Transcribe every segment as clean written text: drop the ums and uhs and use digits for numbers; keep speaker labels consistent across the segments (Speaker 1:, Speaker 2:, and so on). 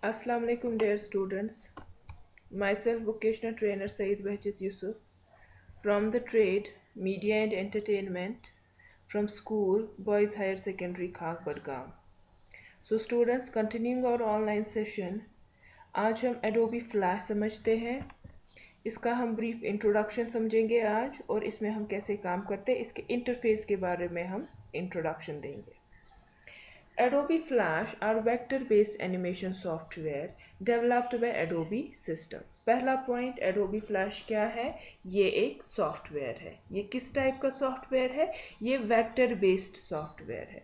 Speaker 1: Assalamu alaikum dear students. Myself vocational trainer Saeed Behjat Yusuf from the trade Media and Entertainment from school Boys Higher Secondary Khak Badgam. So students continuing our online session आज हम Adobe Flash समझते हैं। इसका हम brief introduction समझेंगे आज और इसमें हम कैसे काम करते हैं इसके इंटरफेस के बारे में हम इंट्रोडक्शन देंगे। Adobe Flash are vector-based animation software developed by Adobe System। पहला पॉइंट Adobe Flash क्या है? ये एक सॉफ्टवेयर है। ये किस टाइप का सॉफ्टवेयर है? ये वेक्टर बेस्ड सॉफ्टवेयर है।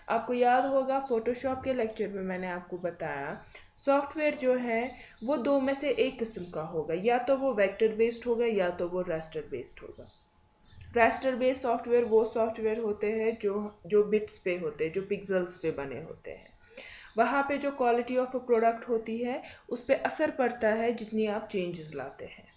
Speaker 1: आपको याद होगा फोटोशॉप के लेक्चर में मैंने आपको बताया सॉफ्टवेयर जो है वो दो में से एक किस्म का होगा, या तो वो वेक्टर बेस्ड होगा या तो वो रास्टर बेस्ड होगा। रास्टर बेस्ड सॉफ्टवेयर वो सॉफ्टवेयर होते हैं जो बिट्स पे होते हैं, जो पिक्सल्स पे बने होते हैं। वहाँ पे जो क्वालिटी ऑफ अ प्रोडक्ट होती है उस पर असर पड़ता है जितनी आप चेंजेस लाते हैं।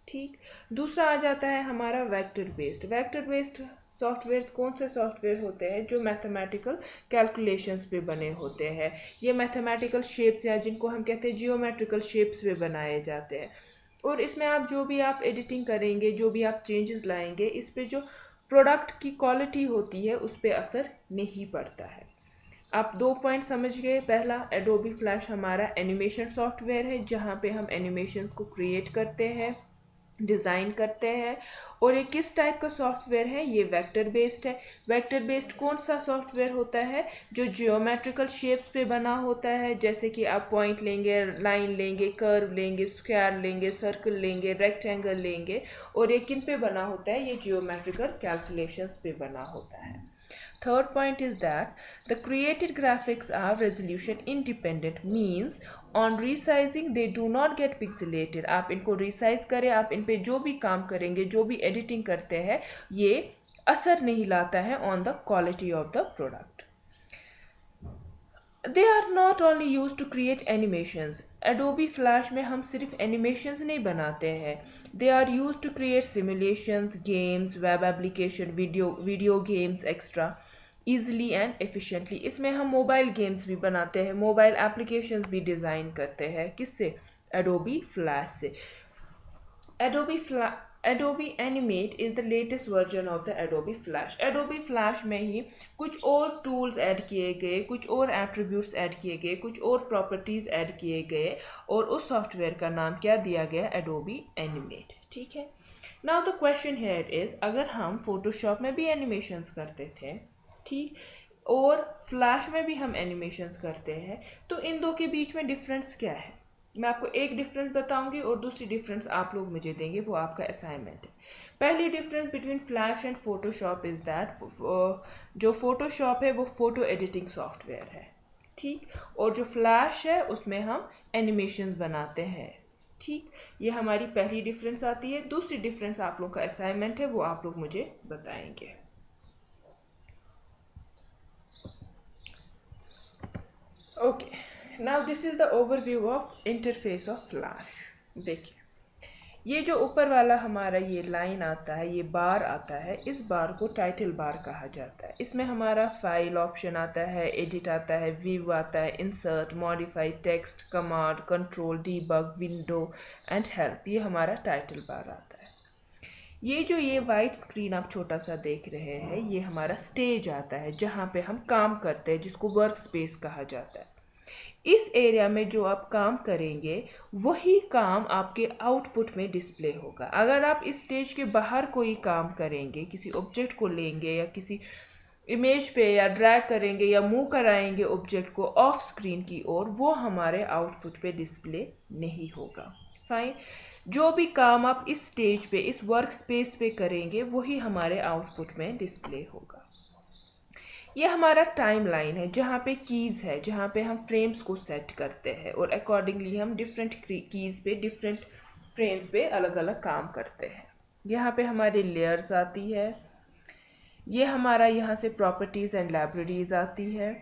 Speaker 1: ठीक। दूसरा आ जाता है हमारा vector based. Vector based software कौन से सॉफ्टवेयर होते हैं? जो मैथमेटिकल कैलकुलेशंस पे बने होते हैं। ये मैथमेटिकल शेप्स या जिनको हम कहते हैं जियोमेट्रिकल शेप्स पे बनाए जाते हैं। और इसमें जो भी आप एडिटिंग करेंगे, जो भी आप चेंजेस लाएंगे, इस पे जो प्रोडक्ट की क्वालिटी होती है उस पर असर नहीं पड़ता है। आप दो पॉइंट समझ गए। पहला, एडोबी फ्लैश हमारा एनिमेशन सॉफ्टवेयर है जहाँ पे हम एनिमेशन को क्रिएट करते हैं, डिज़ाइन करते हैं। और ये किस टाइप का सॉफ्टवेयर है? ये वेक्टर बेस्ड है। वेक्टर बेस्ड कौन सा सॉफ्टवेयर होता है? जो जियोमेट्रिकल शेप्स पे बना होता है, जैसे कि आप पॉइंट लेंगे, लाइन लेंगे, कर्व लेंगे, स्क्वायर लेंगे, सर्कल लेंगे, रेक्टेंगल लेंगे। और ये किन पे बना होता है? ये जियोमेट्रिकल कैलकुलेशंस पे बना होता है। Third point is that the created graphics are resolution independent, means on resizing they do not get pixelated। आप इनको resize करें, आप इन पे जो भी काम करेंगे, जो भी editing करते हैं, ये असर नहीं लाता है on the quality of the product। They are not only used to create animations। Adobe Flash में हम सिर्फ animations नहीं बनाते हैं। They are used to create simulations, games, web application, video games, extra easily and efficiently। इसमें हम mobile games भी बनाते हैं, मोबाइल एप्लीकेशंस भी डिज़ाइन करते हैं। किससे? Adobe Flash से। Adobe Animate is the latest version of the Adobe Flash। Adobe Flash में ही कुछ और टूल्स ऐड किए गए, कुछ और एट्रीब्यूट्स ऐड किए गए, कुछ और प्रॉपर्टीज़ ऐड किए गए और उस सॉफ्टवेयर का नाम क्या दिया गया? Adobe Animate। ठीक है। Now the question here is, अगर हम फोटोशॉप में भी एनिमेशंस करते थे, ठीक, और फ्लैश में भी हम एनिमेशंस करते हैं, तो इन दो के बीच में डिफरेंस क्या है? मैं आपको एक डिफरेंस बताऊंगी और दूसरी डिफरेंस आप लोग मुझे देंगे, वो आपका असाइनमेंट है। पहली difference between flash and Photoshop is that जो फोटोशॉप है वो फोटो एडिटिंग सॉफ्टवेयर है, ठीक, और जो फ्लैश है उसमें हम एनिमेशन बनाते हैं। ठीक, ये हमारी पहली डिफरेंस आती है। दूसरी डिफरेंस आप लोग का असाइनमेंट है, वो आप लोग मुझे बताएंगे। Okay, now this is the overview of interface of flash. देखिए, ये जो ऊपर वाला हमारा ये लाइन आता है, ये बार आता है, इस बार को टाइटल बार कहा जाता है। इसमें हमारा फाइल ऑप्शन आता है, एडिट आता है, व्यू आता है, insert, modify, text, command, control, debug, window and help. ये हमारा टाइटल बार आता है। ये वाइट स्क्रीन आप छोटा सा देख रहे हैं, ये हमारा स्टेज आता है जहाँ पे हम काम करते हैं, जिसको वर्क स्पेस कहा जाता है। इस एरिया में जो आप काम करेंगे वही काम आपके आउटपुट में डिस्प्ले होगा। अगर आप इस स्टेज के बाहर कोई काम करेंगे, किसी ऑब्जेक्ट को लेंगे या किसी इमेज पे या ड्रैग करेंगे या मूव कराएंगे ऑब्जेक्ट को ऑफ स्क्रीन की ओर, वो हमारे आउटपुट पे डिस्प्ले नहीं होगा। फाइन। जो भी काम आप इस स्टेज पे, इस वर्क स्पेस पे करेंगे वही हमारे आउटपुट में डिस्प्ले होगा। ये हमारा टाइम लाइन है जहाँ पे कीज़ है, जहाँ पे हम फ्रेम्स को सेट करते हैं और अकॉर्डिंगली हम डिफरेंट कीज़ पे, डिफरेंट फ्रेम्स पे अलग अलग काम करते हैं। यहाँ पे हमारी लेयर्स आती है। ये हमारा यहाँ से प्रॉपर्टीज़ एंड लाइब्रेरीज आती है,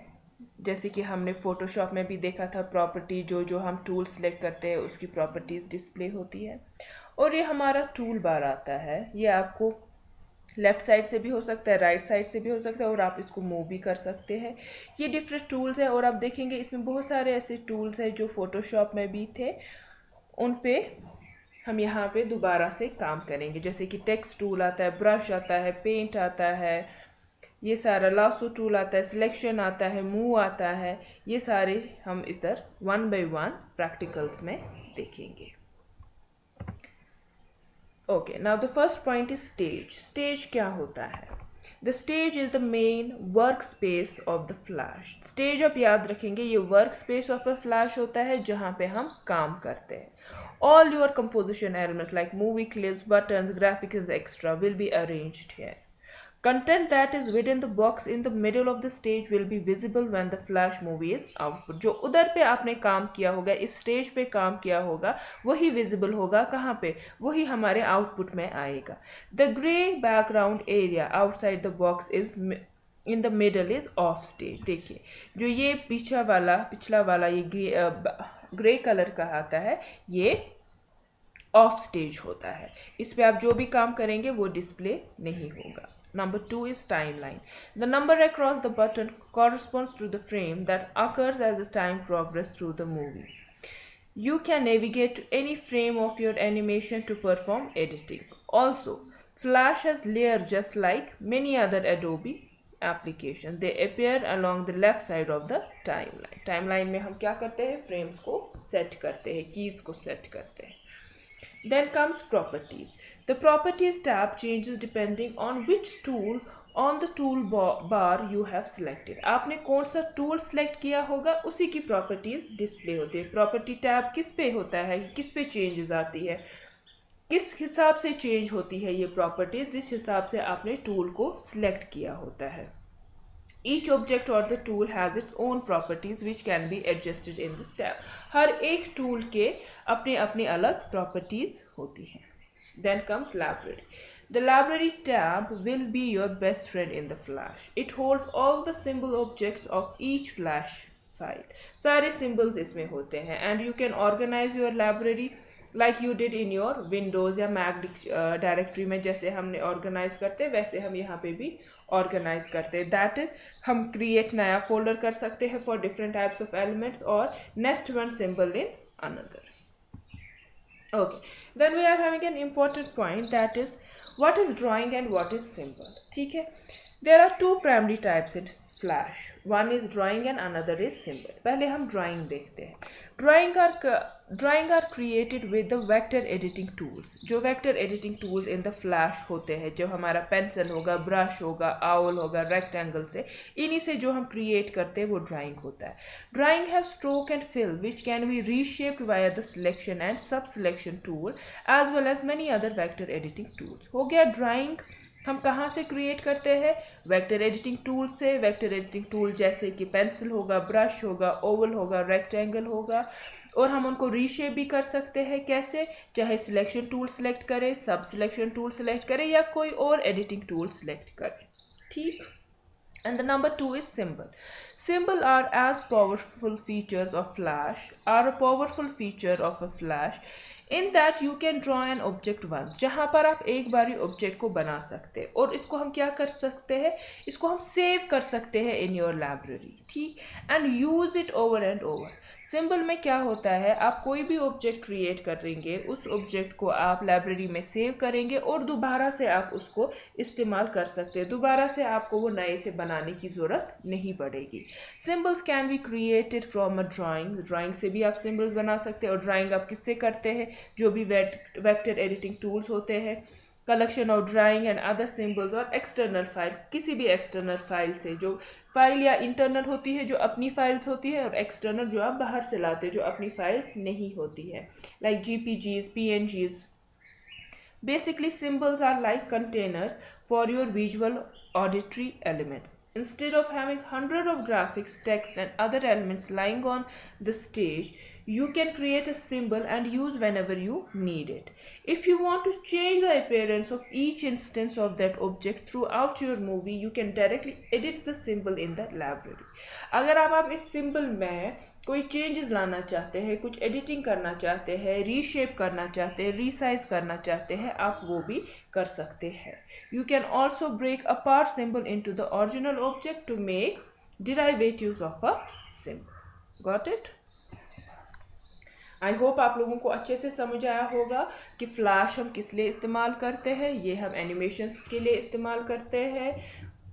Speaker 1: जैसे कि हमने फ़ोटोशॉप में भी देखा था, प्रॉपर्टी जो हम टूल सेलेक्ट करते हैं उसकी प्रॉपर्टीज़ डिस्प्ले होती है। और ये हमारा टूल बार आता है। ये आपको लेफ़्ट साइड से भी हो सकता है, राइट साइड से भी हो सकता है, और आप इसको मूव भी कर सकते हैं। ये डिफरेंट टूल्स हैं, और आप देखेंगे इसमें बहुत सारे ऐसे टूल्स हैं जो फोटोशॉप में भी थे, उन पे हम यहाँ पे दोबारा से काम करेंगे। जैसे कि टेक्स्ट टूल आता है, ब्रश आता है, पेंट आता है, ये सारा लासो टूल आता है, सिलेक्शन आता है, मूव आता है, ये सारे हम इधर वन बाय वन प्रैक्टिकल्स में देखेंगे। Okay, now the first point is stage. Stage क्या होता है? The stage is the main work space of the flash. Stage आप याद रखेंगे, ये work space of a flash होता है जहाँ पे हम काम करते हैं। All your composition elements like movie clips, buttons, graphics, etc. will be arranged here. Content that is within the box in the middle of the stage will be visible when the flash movie is output. जो उधर पे आपने काम किया होगा, इस stage पे काम किया होगा, वही विजिबल होगा कहाँ पे? वही हमारे आउटपुट में आएगा। The gray background area outside the box is in the middle is off stage. देखिए, जो ये पिछला वाला ये ग्रे कलर का आता है, ये ऑफ स्टेज होता है। इस पे आप जो भी काम करेंगे वो डिस्प्ले नहीं होगा। Number 2 is timeline. The number across the button corresponds to the frame that occurs as the time progresses through the movie. You can navigate to any frame of your animation to perform editing. Also, Flash has layers just like many other Adobe applications. They appear along the left side of the timeline. Timeline में हम क्या करते हैं? Frames को set करते हैं, keys को set करते हैं। Then comes properties. The properties tab changes depending on which tool on the tool bar you have selected. आपने कौन सा टूल सेलेक्ट किया होगा, उसी की प्रॉपर्टीज डिस्प्ले होती है। प्रॉपर्टी टैब किस पे होता है, किस पे चेंजेस आती है, किस हिसाब से चेंज होती है ये प्रॉपर्टीज, जिस हिसाब से आपने टूल को सिलेक्ट किया होता है। Each object or the tool has its own properties which can be adjusted in this tab. हर एक टूल के अपने अपने अलग properties होती हैं। Then comes library. The library tab will be your best friend in the Flash. It holds all the symbol objects of each Flash file. सारे symbols इसमें होते हैं, and you can organize your library like you did in your Windows या Mac directory में जैसे हमने organise करते हैं, वैसे हम यहाँ पे भी ऑर्गेनाइज करते हैं। दैट इज हम क्रिएट नया फोल्डर कर सकते हैं for different types of elements और next one symbol in another. Okay, then we are having an important point, that is what is drawing and what is symbol. ठीक है, there are two primary types in Flash. One is drawing and another is symbol. पहले हम drawing देखते हैं। Drawing are created with the vector editing tools. जो vector editing tools in the Flash होते हैं, जो हमारा पेंसिल होगा, ब्रश होगा, आउल होगा, रेक्टेंगल से, इन्हीं से जो हम क्रिएट करते हैं वो ड्राइंग होता है। Drawing has stroke and fill which can be reshaped via the selection and sub-selection tool as well as many other vector editing tools. हो गया ड्राइंग हम कहाँ से क्रिएट करते हैं? वेक्टर एडिटिंग टूल से। वेक्टर एडिटिंग टूल जैसे कि पेंसिल होगा, ब्रश होगा, ओवल होगा, रेक्टेंगल होगा, और हम उनको रीशेप भी कर सकते हैं। कैसे? चाहे सिलेक्शन टूल सेलेक्ट करें, सब सिलेक्शन टूल सेलेक्ट करें, या कोई और एडिटिंग टूल सेलेक्ट करें। ठीक। And the number 2 is symbol. Symbol are as powerful features of Flash, are a powerful feature of a Flash in that you can draw an object once. जहाँ पर आप एक बारी ऑब्जेक्ट को बना सकते हैं, और इसको हम क्या कर सकते हैं? इसको हम सेव कर सकते हैं in your library, ठीक, and use it over and over. Symbol में क्या होता है? आप कोई भी ऑब्जेक्ट क्रिएट करेंगे, उस ऑब्जेक्ट को आप लाइब्रेरी में सेव करेंगे और दोबारा से आप उसको इस्तेमाल कर सकते हैं। दोबारा से आपको वो नए से बनाने की ज़रूरत नहीं पड़ेगी। Symbols can be created from a drawing. Drawing से भी आप सिंबल्स बना सकते हैं। और ड्राइंग आप किससे करते हैं? जो भी वेक्टर एडिटिंग टूल्स होते हैं, collection of drawing and other symbols, और एक्सटर्नल फाइल, किसी भी एक्सटर्नल फाइल से। जो फाइल या इंटरनल होती है जो अपनी फाइल्स होती है, और एक्सटर्नल जो आप बाहर से लाते हैं जो अपनी फाइल्स नहीं होती है, like GPGs, PNGs. Basically, symbols are like containers for your visual auditory elements. Instead of having hundreds of graphics, text and other elements lying on the stage, you can create a symbol and use whenever you need it. If you want to change the appearance of each instance of that object throughout your movie, you can directly edit the symbol in the library. अगर आप इस symbol में कोई changes लाना चाहते हैं, कुछ editing करना चाहते हैं, रीशेप करना चाहते हैं, रीसाइज करना चाहते हैं, आप वो भी कर सकते हैं. You can also break apart symbol into the original object to make derivatives of a symbol. Got it? I hope आप लोगों को अच्छे से समझ आया होगा कि फ्लैश हम किस लिए इस्तेमाल करते हैं. ये हम एनिमेशंस के लिए इस्तेमाल करते हैं.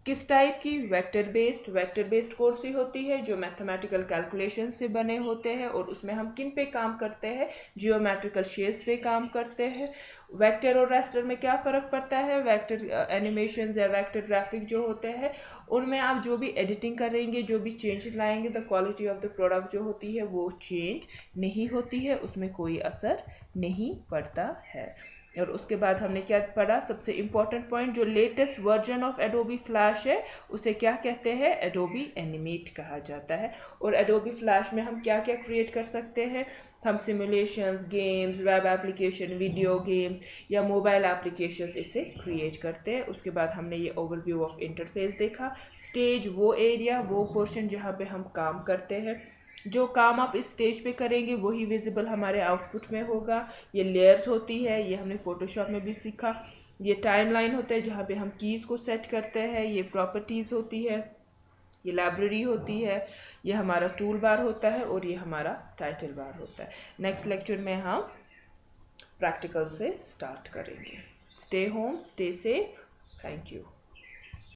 Speaker 1: किस टाइप की? वेक्टर बेस्ड कौन सी होती है? जो मैथमेटिकल कैलकुलेशन से बने होते हैं और उसमें हम किन पे काम करते हैं? जियोमेट्रिकल शेप्स पे काम करते हैं. वेक्टर और रास्टर में क्या फ़र्क पड़ता है? वेक्टर एनिमेशन या वेक्टर ग्राफिक जो होते हैं उनमें आप जो भी एडिटिंग करेंगे, जो भी चेंज लाएंगे, the quality of the product जो होती है वो चेंज नहीं होती है, उसमें कोई असर नहीं पड़ता है. और उसके बाद हमने क्या पढ़ा? सबसे इम्पॉर्टेंट पॉइंट, जो latest version of Adobe flash है उसे क्या कहते हैं? एडोबी एनिमेट कहा जाता है. और एडोबी फ्लैश में हम क्या क्या क्रिएट कर सकते हैं? हम simulations, games, web application, video games या मोबाइल एप्लीकेशंस इसे क्रिएट करते हैं. उसके बाद हमने ये ओवरव्यू ऑफ इंटरफेस देखा. स्टेज वो एरिया, वो पोर्शन जहाँ पे हम काम करते हैं. जो काम आप इस स्टेज पे करेंगे वही विजिबल हमारे आउटपुट में होगा. ये लेयर्स होती है, ये हमने फोटोशॉप में भी सीखा. ये टाइमलाइन होता है जहाँ पे हम कीज़ को सेट करते हैं. ये प्रॉपर्टीज़ होती है. ये लाइब्रेरी होती है. ये हमारा टूल बार होता है और ये हमारा टाइटल बार होता है. नेक्स्ट लेक्चर में हम प्रैक्टिकल से स्टार्ट करेंगे. Stay home, stay safe. Thank you.